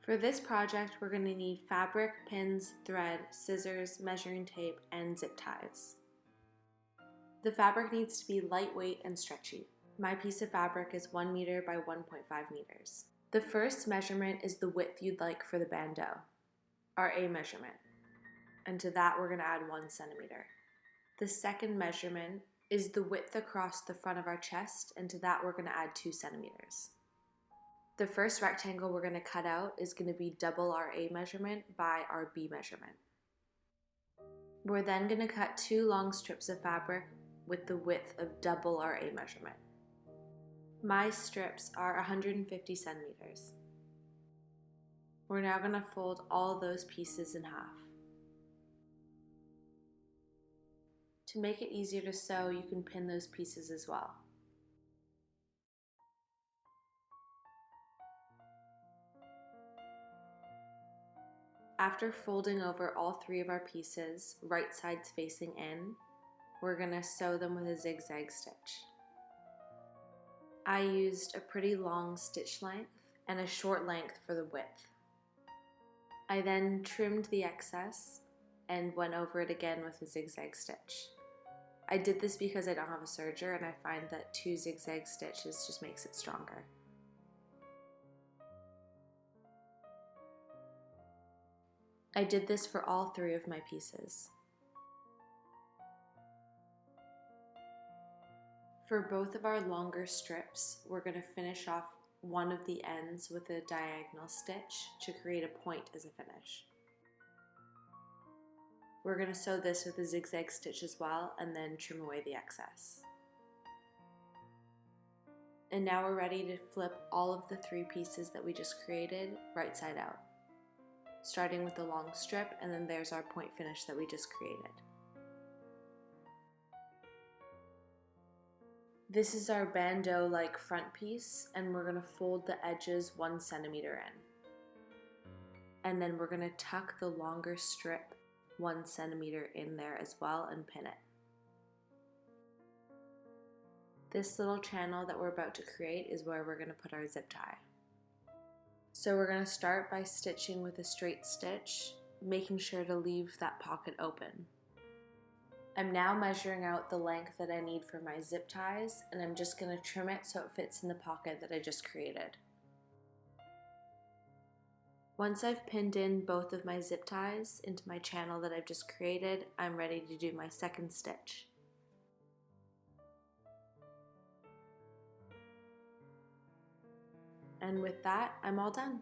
For this project, we're going to need fabric, pins, thread, scissors, measuring tape, and zip ties. The fabric needs to be lightweight and stretchy. My piece of fabric is 1 meter by 1.5 meters. The first measurement is the width you'd like for the bandeau, our A measurement, and to that we're going to add 1 centimeter. The second measurement is the width across the front of our chest, and to that we're going to add 2 centimeters. The first rectangle we're going to cut out is going to be double our A measurement by our B measurement. We're then going to cut 2 long strips of fabric with the width of double our A measurement. My strips are 150 centimeters. We're now going to fold all those pieces in half. To make it easier to sew, you can pin those pieces as well. After folding over all 3 of our pieces, right sides facing in, we're going to sew them with a zigzag stitch. I used a pretty long stitch length and a short length for the width. I then trimmed the excess and went over it again with a zigzag stitch. I did this because I don't have a serger and I find that 2 zigzag stitches just makes it stronger. I did this for all 3 of my pieces. For both of our longer strips, we're going to finish off one of the ends with a diagonal stitch to create a point as a finish. We're going to sew this with a zigzag stitch as well and then trim away the excess. And now we're ready to flip all of the 3 pieces that we just created right side out, starting with the long strip, and then there's our point finish that we just created. This is our bandeau-like front piece, and we're going to fold the edges 1 centimeter in. And then we're going to tuck the longer strip 1 centimeter in there as well and pin it. This little channel that we're about to create is where we're going to put our zip tie. So we're going to start by stitching with a straight stitch, making sure to leave that pocket open. I'm now measuring out the length that I need for my zip ties, and I'm just going to trim it so it fits in the pocket that I just created. Once I've pinned in both of my zip ties into my channel that I've just created, I'm ready to do my second stitch. And with that, I'm all done.